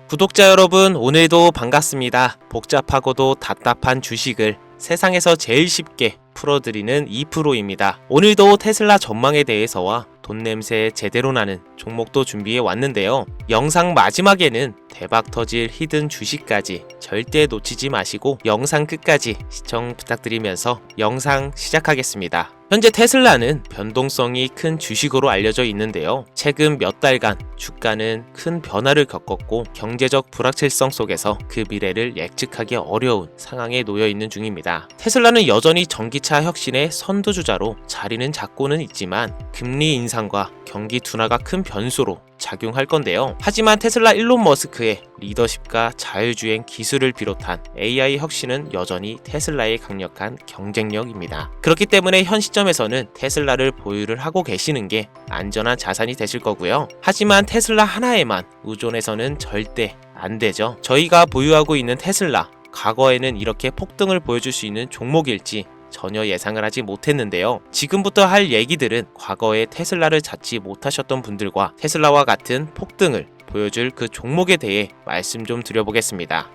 구독자 여러분, 오늘도 반갑습니다. 복잡하고도 답답한 주식을 세상에서 제일 쉽게 풀어드리는 2프로입니다. 오늘도 테슬라 전망에 대해서와 돈 냄새 제대로 나는 종목도 준비해 왔는데요. 영상 마지막에는 대박 터질 히든 주식까지 절대 놓치지 마시고 영상 끝까지 시청 부탁드리면서 영상 시작하겠습니다. 현재 테슬라는 변동성이 큰 주식으로 알려져 있는데요. 최근 몇 달간 주가는 큰 변화를 겪었고 경제적 불확실성 속에서 그 미래를 예측하기 어려운 상황에 놓여 있는 중입니다. 테슬라는 여전히 전기차 혁신의 선두주자로 자리는 잡고는 있지만 금리 인상과 경기 둔화가 큰 변수로 작용할 건데요. 하지만 테슬라 일론 머스크의 리더십과 자율주행 기술을 비롯한 AI 혁신은 여전히 테슬라의 강력한 경쟁력입니다. 그렇기 때문에 현 시점에서는 테슬라를 보유를 하고 계시는 게 안전한 자산이 되실 거고요. 하지만 테슬라 하나에만 의존해서는 절대 안 되죠. 저희가 보유하고 있는 테슬라, 과거에는 이렇게 폭등을 보여줄 수 있는 종목일지 전혀 예상을 하지 못했는데요. 지금부터 할 얘기들은 과거에 테슬라를 찾지 못하셨던 분들과 테슬라와 같은 폭등을 보여줄 그 종목에 대해 말씀 좀 드려보겠습니다.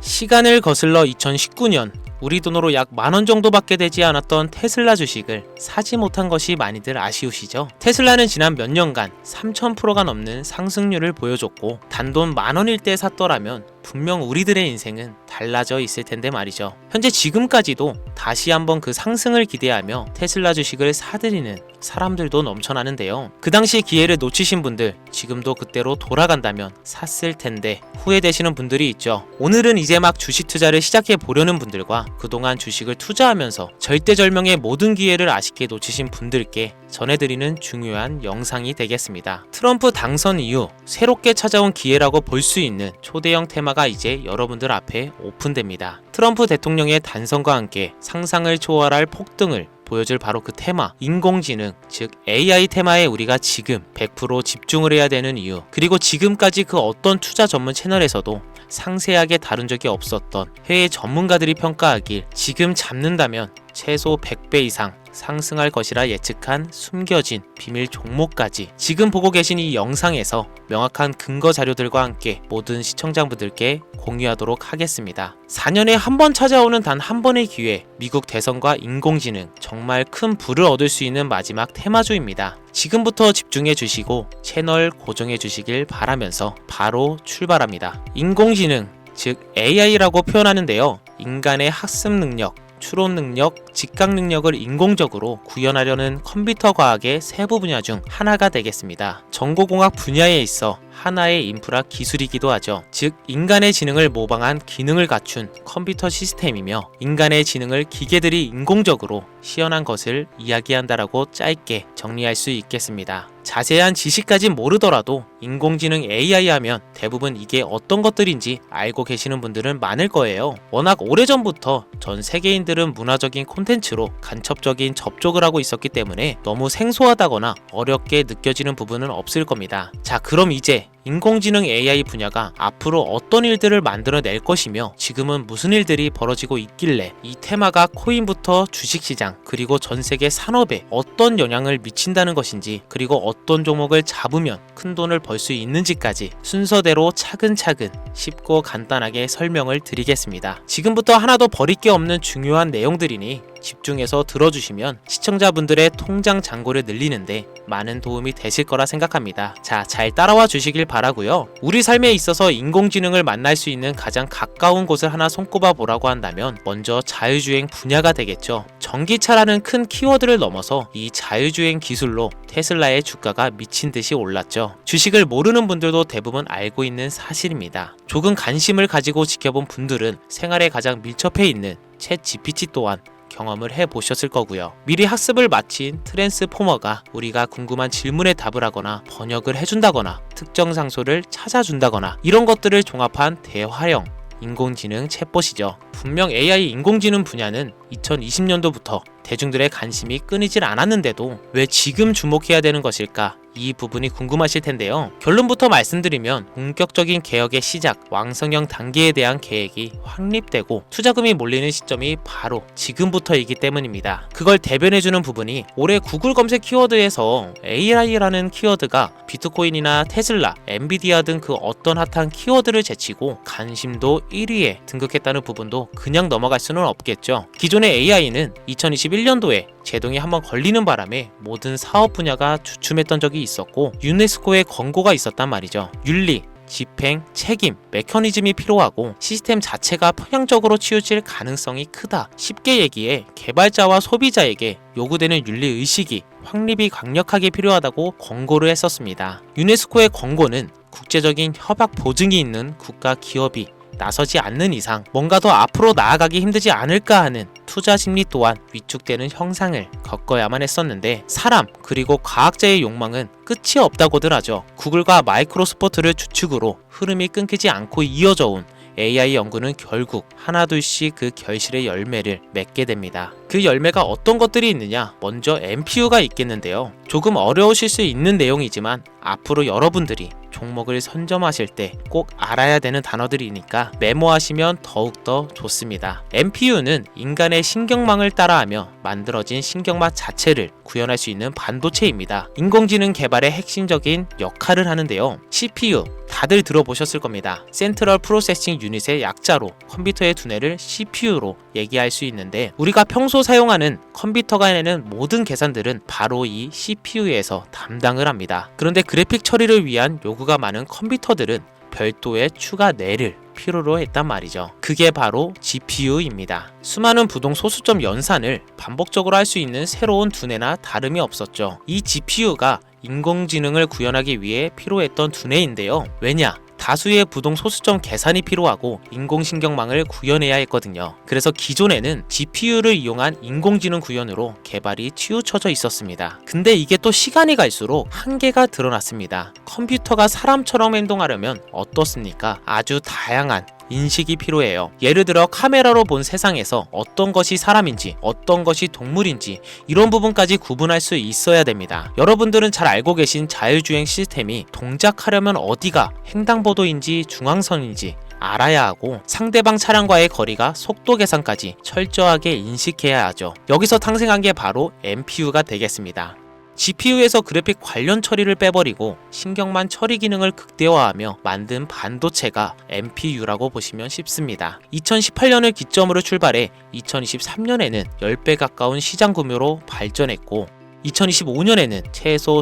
시간을 거슬러 2019년 우리 돈으로 약 10,000원 정도밖에 되지 않았던 테슬라 주식을 사지 못한 것이 많이들 아쉬우시죠? 테슬라는 지난 몇 년간 3000%가 넘는 상승률을 보여줬고 단돈 10,000원일 때 샀더라면 분명 우리들의 인생은 달라져 있을 텐데 말이죠. 현재 지금까지도 다시 한번 그 상승을 기대하며 테슬라 주식을 사들이는 사람들도 넘쳐나는데요. 그 당시 기회를 놓치신 분들 지금도 그때로 돌아간다면 샀을 텐데 후회되시는 분들이 있죠. 오늘은 이제 막 주식 투자를 시작해 보려는 분들과 그동안 주식을 투자하면서 절대절명의 모든 기회를 아쉽게 놓치신 분들께 전해드리는 중요한 영상이 되겠습니다. 트럼프 당선 이후 새롭게 찾아온 기회라고 볼 수 있는 초대형 테마가 이제 여러분들 앞에 오픈됩니다. 트럼프 대통령의 단선과 함께 상상을 초월할 폭등을 보여줄 바로 그 테마, 인공지능, 즉 AI 테마에 우리가 지금 100% 집중을 해야 되는 이유, 그리고 지금까지 그 어떤 투자 전문 채널에서도 상세하게 다룬 적이 없었던 해외 전문가들이 평가하길 지금 잡는다면 최소 100배 이상 상승할 것이라 예측한 숨겨진 비밀 종목까지 지금 보고 계신 이 영상에서 명확한 근거 자료들과 함께 모든 시청자분들께 공유하도록 하겠습니다. 4년에 한 번 찾아오는 단 한 번의 기회, 미국 대선과 인공지능, 정말 큰 부를 얻을 수 있는 마지막 테마주입니다. 지금부터 집중해 주시고 채널 고정해 주시길 바라면서 바로 출발합니다. 인공지능, 즉 AI라고 표현하는데요. 인간의 학습 능력, 추론 능력, 직각 능력을 인공적으로 구현하려는 컴퓨터 과학의 세부 분야 중 하나가 되겠습니다. 정보공학 분야에 있어 하나의 인프라 기술이기도 하죠. 즉 인간의 지능을 모방한 기능을 갖춘 컴퓨터 시스템이며 인간의 지능을 기계들이 인공적으로 시연한 것을 이야기한다라고 짧게 정리할 수 있겠습니다. 자세한 지식까진 모르더라도 인공지능 AI 하면 대부분 이게 어떤 것들인지 알고 계시는 분들은 많을 거예요. 워낙 오래전부터 전 세계인들은 문화적인 콘텐츠로 간접적인 접촉을 하고 있었기 때문에 너무 생소하다거나 어렵게 느껴지는 부분은 없을 겁니다. 자, 그럼 이제 인공지능 AI 분야가 앞으로 어떤 일들을 만들어낼 것이며 지금은 무슨 일들이 벌어지고 있길래 이 테마가 코인부터 주식시장 그리고 전 세계 산업에 어떤 영향을 미친다는 것인지, 그리고 어떤 종목을 잡으면 큰 돈을 벌 수 있는지까지 순서대로 차근차근 쉽고 간단하게 설명을 드리겠습니다. 지금부터 하나도 버릴 게 없는 중요한 내용들이니 집중해서 들어주시면 시청자분들의 통장 잔고를 늘리는데 많은 도움이 되실 거라 생각합니다. 자, 잘 따라와 주시길 바라고요. 우리 삶에 있어서 인공지능을 만날 수 있는 가장 가까운 곳을 하나 손꼽아 보라고 한다면 먼저 자율주행 분야가 되겠죠. 전기차라는 큰 키워드를 넘어서 이 자율주행 기술로 테슬라의 주가가 미친 듯이 올랐죠. 주식을 모르는 분들도 대부분 알고 있는 사실입니다. 조금 관심을 가지고 지켜본 분들은 생활에 가장 밀접해 있는 챗 GPT 또한 경험을 해보셨을 거고요. 미리 학습을 마친 트랜스포머가 우리가 궁금한 질문에 답을 하거나 번역을 해준다거나 특정 장소를 찾아준다거나 이런 것들을 종합한 대화형 인공지능 챗봇이죠. 분명 AI 인공지능 분야는 2020년도부터 대중들의 관심이 끊이질 않았는데도 왜 지금 주목해야 되는 것일까? 이 부분이 궁금하실 텐데요. 결론부터 말씀드리면 본격적인 개혁의 시작, 왕성형 단계에 대한 계획이 확립되고 투자금이 몰리는 시점이 바로 지금부터이기 때문입니다. 그걸 대변해주는 부분이 올해 구글 검색 키워드에서 AI라는 키워드가 비트코인이나 테슬라, 엔비디아 등 그 어떤 핫한 키워드를 제치고 관심도 1위에 등극했다는 부분도 그냥 넘어갈 수는 없겠죠. 기존의 AI는 2021년도에 제동이 한번 걸리는 바람에 모든 사업 분야가 주춤했던 적이 있었고 유네스코의 권고가 있었단 말이죠. 윤리, 집행, 책임, 메커니즘이 필요하고 시스템 자체가 편향적으로 치우칠 가능성이 크다. 쉽게 얘기해 개발자와 소비자에게 요구되는 윤리의식이 확립이 강력하게 필요하다고 권고를 했었습니다. 유네스코의 권고는 국제적인 협약 보증이 있는 국가 기업이 나서지 않는 이상 뭔가 더 앞으로 나아가기 힘들지 않을까 하는 투자 심리 또한 위축되는 형상을 겪어야만 했었는데 사람 그리고 과학자의 욕망은 끝이 없다고들 하죠. 구글과 마이크로소프트를 주축으로 흐름이 끊기지 않고 이어져 온 AI 연구는 결국 하나둘씩 그 결실의 열매를 맺게 됩니다. 그 열매가 어떤 것들이 있느냐? 먼저 NPU가 있겠는데요. 조금 어려우실 수 있는 내용이지만 앞으로 여러분들이 종목을 선점하실 때 꼭 알아야 되는 단어들이니까 메모하시면 더욱더 좋습니다. NPU는 인간의 신경망을 따라하며 만들어진 신경망 자체를 구현할 수 있는 반도체입니다. 인공지능 개발의 핵심적인 역할을 하는데요. CPU 다들 들어보셨을 겁니다. 센트럴 프로세싱 유닛의 약자로 컴퓨터의 두뇌를 CPU로 얘기할 수 있는데 우리가 평소 사용하는 컴퓨터가 내는 모든 계산들은 바로 이 CPU에서 담당을 합니다. 그런데 그래픽 처리를 위한 요구가 많은 컴퓨터들은 별도의 추가 뇌를 필요로 했단 말이죠. 그게 바로 GPU입니다. 수많은 부동 소수점 연산을 반복적으로 할 수 있는 새로운 두뇌나 다름이 없었죠. 이 GPU가 인공지능을 구현하기 위해 필요했던 두뇌인데요. 왜냐? 다수의 부동 소수점 계산이 필요하고 인공신경망을 구현해야 했거든요. 그래서 기존에는 GPU를 이용한 인공지능 구현으로 개발이 치우쳐져 있었습니다. 근데 이게 또 시간이 갈수록 한계가 드러났습니다. 컴퓨터가 사람처럼 행동하려면 어떻습니까? 아주 다양한 인식이 필요해요. 예를 들어 카메라로 본 세상에서 어떤 것이 사람인지 어떤 것이 동물인지 이런 부분까지 구분할 수 있어야 됩니다. 여러분들은 잘 알고 계신 자율주행 시스템이 동작하려면 어디가 횡단보도인지 중앙선인지 알아야 하고 상대방 차량과의 거리가 속도 계산까지 철저하게 인식해야 하죠. 여기서 탄생한 게 바로 NPU가 되겠습니다. GPU에서 그래픽 관련 처리를 빼버리고 신경만 처리 기능을 극대화하며 만든 반도체가 NPU라고 보시면 쉽습니다. 2018년을 기점으로 출발해 2023년에는 10배 가까운 시장 규모로 발전했고 2025년에는 최소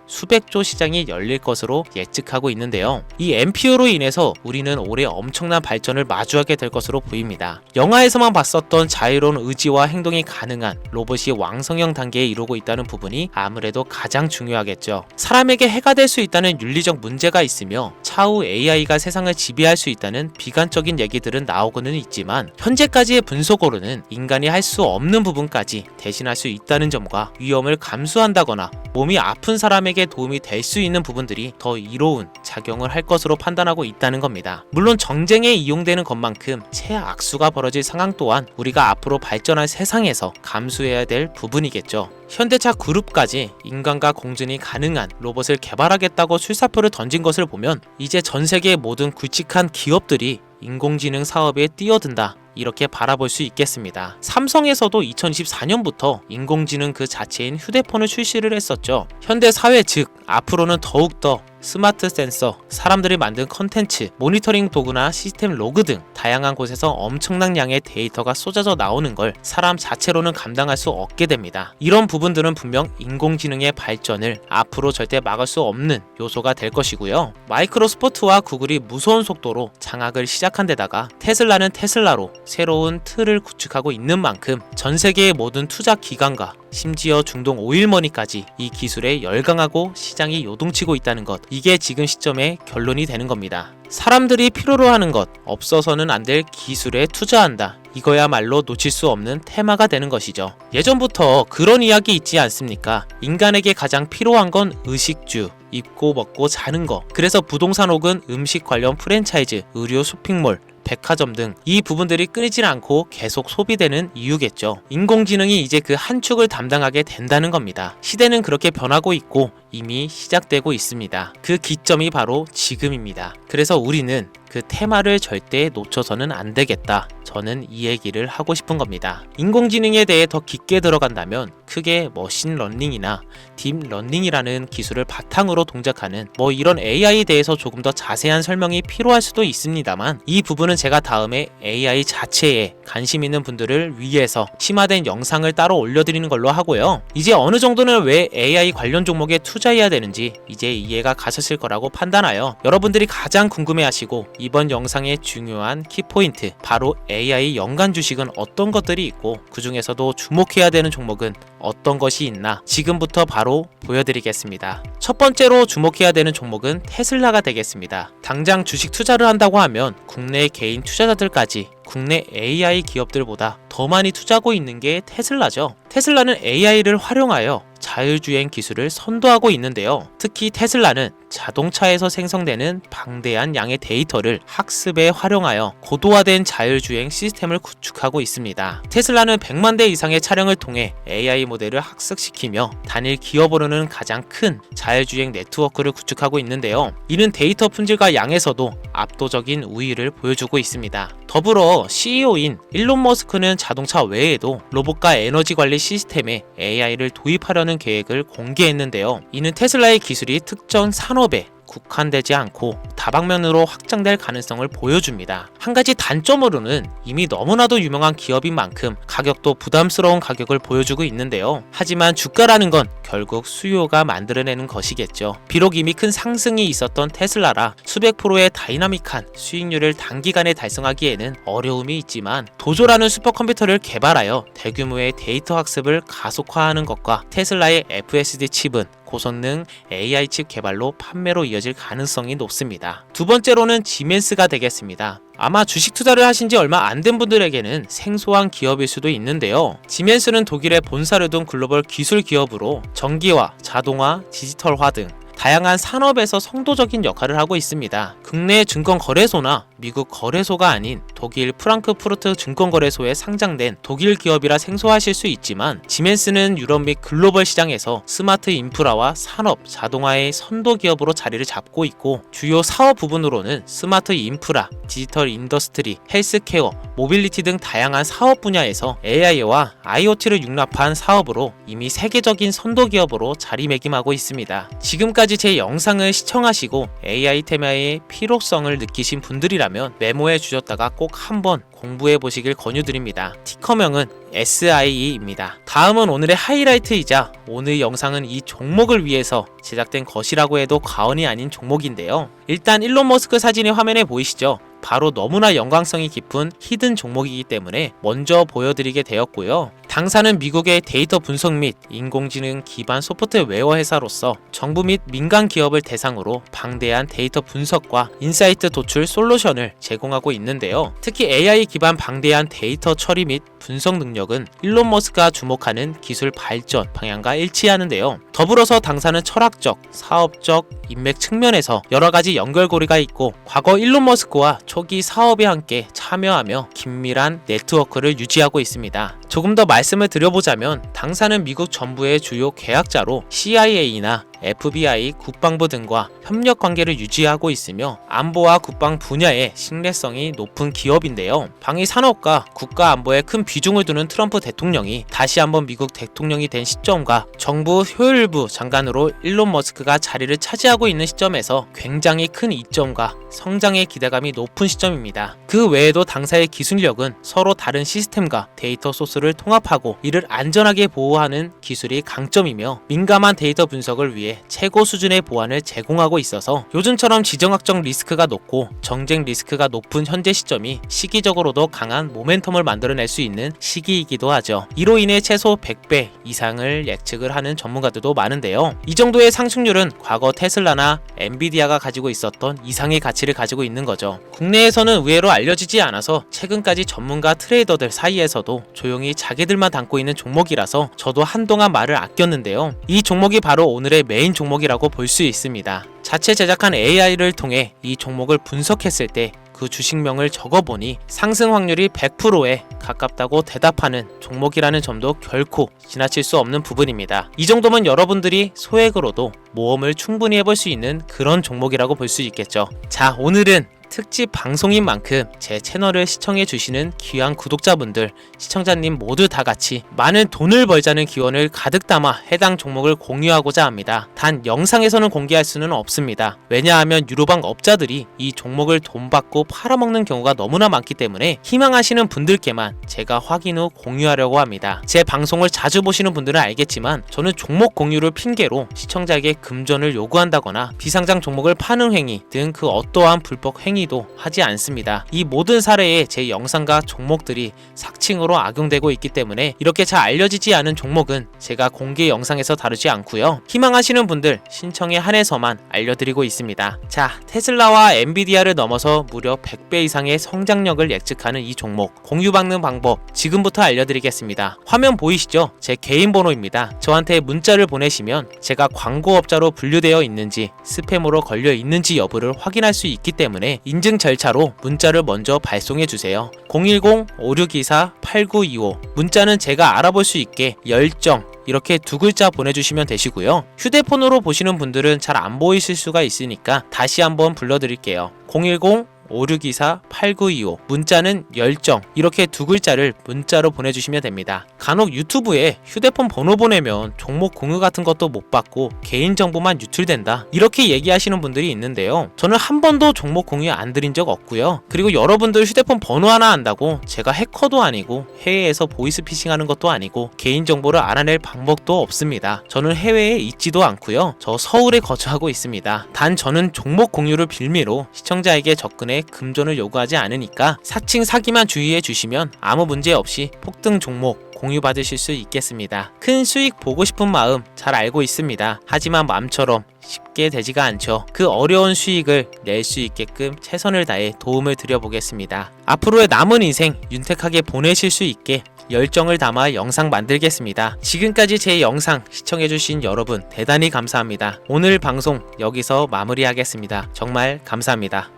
수백조 시장이 열릴 것으로 예측하고 있는데요. 이 NPU로 인해서 우리는 올해 엄청난 발전을 마주하게 될 것으로 보입니다. 영화에서만 봤었던 자유로운 의지와 행동이 가능한 로봇이 왕성형 단계에 이르고 있다는 부분이 아무래도 가장 중요하겠죠. 사람에게 해가 될 수 있다는 윤리적 문제가 있으며 차후 AI가 세상을 지배할 수 있다는 비관적인 얘기들은 나오고는 있지만 현재까지의 분석으로는 인간이 할 수 없는 부분까지 대신할 수 있다는 점과 위험을 감수한다거나 몸이 아픈 사람에게 도움이 될 수 있는 부분들이 더 이로운 작용을 할 것으로 판단하고 있다는 겁니다. 물론 정쟁에 이용되는 것만큼 최악수가 벌어질 상황 또한 우리가 앞으로 발전할 세상에서 감수해야 될 부분이겠죠. 현대차 그룹까지 인간과 공존이 가능한 로봇을 개발하겠다고 출사표를 던진 것을 보면 이제 전 세계의 모든 굵직한 기업들이 인공지능 사업에 뛰어든다, 이렇게 바라볼 수 있겠습니다. 삼성에서도 2024년부터 인공지능 그 자체인 휴대폰을 출시를 했었죠. 현대 사회 즉 앞으로는 더욱더 스마트 센서, 사람들이 만든 컨텐츠, 모니터링 도구나 시스템 로그 등 다양한 곳에서 엄청난 양의 데이터가 쏟아져 나오는 걸 사람 자체로는 감당할 수 없게 됩니다. 이런 부분들은 분명 인공지능의 발전을 앞으로 절대 막을 수 없는 요소가 될 것이고요. 마이크로소프트와 구글이 무서운 속도로 장악을 시작한 데다가 테슬라는 테슬라로 새로운 틀을 구축하고 있는 만큼 전 세계의 모든 투자 기관과 심지어 중동 오일머니까지 이 기술에 열광하고 시장이 요동치고 있다는 것, 이게 지금 시점의 결론이 되는 겁니다. 사람들이 필요로 하는 것, 없어서는 안 될 기술에 투자한다. 이거야말로 놓칠 수 없는 테마가 되는 것이죠. 예전부터 그런 이야기 있지 않습니까? 인간에게 가장 필요한 건 의식주, 입고 먹고 자는 거. 그래서 부동산 혹은 음식 관련 프랜차이즈, 의료 쇼핑몰, 백화점 등 이 부분들이 끊이질 않고 계속 소비되는 이유겠죠. 인공지능이 이제 그 한 축을 담당하게 된다는 겁니다. 시대는 그렇게 변하고 있고 이미 시작되고 있습니다. 그 기점이 바로 지금입니다. 그래서 우리는 그 테마를 절대 놓쳐서는 안 되겠다. 저는 이 얘기를 하고 싶은 겁니다. 인공지능에 대해 더 깊게 들어간다면 크게 머신러닝이나 딥러닝이라는 기술을 바탕으로 동작하는 이런 AI에 대해서 조금 더 자세한 설명이 필요할 수도 있습니다만 이 부분은 제가 다음에 AI 자체에 관심 있는 분들을 위해서 심화된 영상을 따로 올려드리는 걸로 하고요. 이제 어느 정도는 왜 AI 관련 종목에 투자해야 되는지 이제 이해가 가셨을 거라고 판단하여 여러분들이 가장 궁금해하시고 이번 영상의 중요한 키포인트 바로 AI 연간 주식은 어떤 것들이 있고 그 중에서도 주목해야 되는 종목은 어떤 것이 있나 지금부터 바로 보여드리겠습니다. 첫 번째로 주목해야 되는 종목은 테슬라가 되겠습니다. 당장 주식 투자를 한다고 하면 국내 개인 투자자들까지 국내 AI 기업들보다 더 많이 투자하고 있는 게 테슬라죠. 테슬라는 AI를 활용하여 자율주행 기술을 선도하고 있는데요. 특히 테슬라는 자동차에서 생성되는 방대한 양의 데이터를 학습에 활용하여 고도화된 자율주행 시스템을 구축하고 있습니다. 테슬라는 100만 대 이상의 차량을 통해 AI 모델을 학습시키며 단일 기업으로는 가장 큰 자율주행 네트워크를 구축하고 있는데요. 이는 데이터 품질과 양에서도 압도적인 우위를 보여주고 있습니다. 더불어 CEO인 일론 머스크는 자동차 외에도 로봇과 에너지 관리 시스템에 AI를 도입하려는 계획을 공개했는데요. 이는 테슬라의 기술이 특정 산업에 국한되지 않고 다방면으로 확장될 가능성을 보여줍니다. 한 가지 단점으로는 이미 너무나도 유명한 기업인 만큼 가격도 부담스러운 가격을 보여주고 있는데요. 하지만 주가라는 건 결국 수요가 만들어내는 것이겠죠. 비록 이미 큰 상승이 있었던 테슬라라 수백 프로의 다이나믹한 수익률을 단기간에 달성하기에는 어려움이 있지만 도조라는 슈퍼컴퓨터를 개발하여 대규모의 데이터 학습을 가속화하는 것과 테슬라의 FSD 칩은 고성능 AI 칩 개발로 판매로 이어질 가능성이 높습니다. 두 번째로는 지멘스가 되겠습니다. 아마 주식 투자를 하신 지 얼마 안 된 분들에게는 생소한 기업일 수도 있는데요. 지멘스는 독일의 본사를 둔 글로벌 기술 기업으로 전기화, 자동화, 디지털화 등 다양한 산업에서 선도적인 역할을 하고 있습니다. 국내 증권거래소나 미국 거래소가 아닌 독일 프랑크푸르트 증권거래소에 상장된 독일 기업이라 생소하실 수 있지만 지멘스는 유럽 및 글로벌 시장에서 스마트 인프라와 산업, 자동화의 선도 기업으로 자리를 잡고 있고 주요 사업 부분으로는 스마트 인프라, 디지털 인더스트리, 헬스케어, 모빌리티 등 다양한 사업 분야에서 AI와 IoT를 융합한 사업으로 이미 세계적인 선도 기업으로 자리매김하고 있습니다. 지금까지 제 영상을 시청하시고 AI 테마의 필요성을 느끼신 분들이라면 메모해 주셨다가 꼭 한번 공부해 보시길 권유드립니다. 티커명은 SIE입니다. 다음은 오늘의 하이라이트이자 오늘 영상은 이 종목을 위해서 제작된 것이라고 해도 과언이 아닌 종목인데요. 일단 일론 머스크 사진이 화면에 보이시죠? 바로 너무나 연관성이 깊은 히든 종목이기 때문에 먼저 보여드리게 되었고요. 당사는 미국의 데이터 분석 및 인공지능 기반 소프트웨어 회사로서 정부 및 민간 기업을 대상으로 방대한 데이터 분석과 인사이트 도출 솔루션을 제공하고 있는데요. 특히 AI 기반 방대한 데이터 처리 및 분석 능력은 일론 머스크가 주목하는 기술 발전 방향과 일치하는데요. 더불어서 당사는 철학적, 사업적, 인맥 측면에서 여러가지 연결고리가 있고 과거 일론 머스크와 초기 사업에 함께 참여하며 긴밀한 네트워크를 유지하고 있습니다. 조금 더 말씀을 드려보자면 당사는 미국 정부의 주요 계약자로 CIA나 FBI, 국방부 등과 협력 관계를 유지하고 있으며 안보와 국방 분야의 신뢰성이 높은 기업인데요. 방위 산업과 국가 안보에 큰 비중을 두는 트럼프 대통령이 다시 한번 미국 대통령이 된 시점과 정부 효율부 장관으로 일론 머스크가 자리를 차지하고 있는 시점에서 굉장히 큰 이점과 성장의 기대감이 높은 시점입니다. 그 외에도 당사의 기술력은 서로 다른 시스템과 데이터 소스를 통합하고 이를 안전하게 보호하는 기술이 강점이며 민감한 데이터 분석을 위해 최고 수준의 보안을 제공하고 있어서 요즘처럼 지정학적 리스크가 높고 정쟁 리스크가 높은 현재 시점이 시기적으로도 강한 모멘텀을 만들어낼 수 있는 시기이기도 하죠. 이로 인해 최소 100배 이상을 예측을 하는 전문가들도 많은데요. 이 정도의 상승률은 과거 테슬라나 엔비디아가 가지고 있었던 이상의 가치를 가지고 있는 거죠. 국내에서는 의외로 알려지지 않아서 최근까지 전문가 트레이더들 사이에서도 조용히 자기들만 담고 있는 종목이라서 저도 한동안 말을 아꼈는데요. 이 종목이 바로 오늘의 메인 종목이라고 볼 수 있습니다. 자체 제작한 AI를 통해 이 종목을 분석했을 때 그 주식명을 적어보니 상승 확률이 100%에 가깝다고 대답하는 종목이라는 점도 결코 지나칠 수 없는 부분입니다. 이 정도면 여러분들이 소액으로도 모험을 충분히 해볼 수 있는 그런 종목이라고 볼 수 있겠죠. 자, 오늘은 특집 방송인 만큼 제 채널을 시청해주시는 귀한 구독자분들, 시청자님 모두 다 같이 많은 돈을 벌자는 기원을 가득 담아 해당 종목을 공유하고자 합니다. 단 영상에서는 공개할 수는 없습니다. 왜냐하면 유로방 업자들이 이 종목을 돈 받고 팔아먹는 경우가 너무나 많기 때문에 희망하시는 분들께만 제가 확인 후 공유하려고 합니다. 제 방송을 자주 보시는 분들은 알겠지만 저는 종목 공유를 핑계로 시청자에게 금전을 요구한다거나 비상장 종목을 파는 행위 등 그 어떠한 불법 행위도 하지 않습니다. 이 모든 사례에 제 영상과 종목들이 삭칭으로 악용되고 있기 때문에 이렇게 잘 알려지지 않은 종목은 제가 공개 영상에서 다루지 않고요. 희망하시는 분들 신청에 한해서만 알려드리고 있습니다. 자, 테슬라와 엔비디아를 넘어서 무려 100배 이상의 성장력을 예측하는 이 종목 공유받는 방법 지금부터 알려드리겠습니다. 화면 보이시죠? 제 개인 번호입니다. 저한테 문자를 보내시면 제가 광고업자로 분류되어 있는지 스팸으로 걸려 있는지 여부를 확인할 수 있기 때문에 인증 절차로 문자를 먼저 발송해 주세요. 010-5624-8925 문자는 제가 알아볼 수 있게 열정 이렇게 두 글자 보내주시면 되시고요. 휴대폰으로 보시는 분들은 잘 안 보이실 수가 있으니까 다시 한번 불러드릴게요. 010-5624-8925 문자는 열정 이렇게 두 글자를 문자로 보내주시면 됩니다. 간혹 유튜브에 휴대폰 번호 보내면 종목 공유 같은 것도 못 받고 개인정보만 유출된다 이렇게 얘기하시는 분들이 있는데요. 저는 한 번도 종목 공유 안 드린 적 없고요. 그리고 여러분들 휴대폰 번호 하나 안다고 제가 해커도 아니고 해외에서 보이스피싱 하는 것도 아니고 개인정보를 알아낼 방법도 없습니다. 저는 해외에 있지도 않고요. 저 서울에 거주하고 있습니다. 단 저는 종목 공유를 빌미로 시청자에게 접근해 금전을 요구하지 않으니까 사칭 사기만 주의해 주시면 아무 문제 없이 폭등 종목 공유받으실 수 있겠습니다. 큰 수익 보고 싶은 마음 잘 알고 있습니다. 하지만 마음처럼 쉽게 되지가 않죠. 그 어려운 수익을 낼 수 있게끔 최선을 다해 도움을 드려보겠습니다. 앞으로의 남은 인생 윤택하게 보내실 수 있게 열정을 담아 영상 만들겠습니다. 지금까지 제 영상 시청해주신 여러분 대단히 감사합니다. 오늘 방송 여기서 마무리하겠습니다. 정말 감사합니다.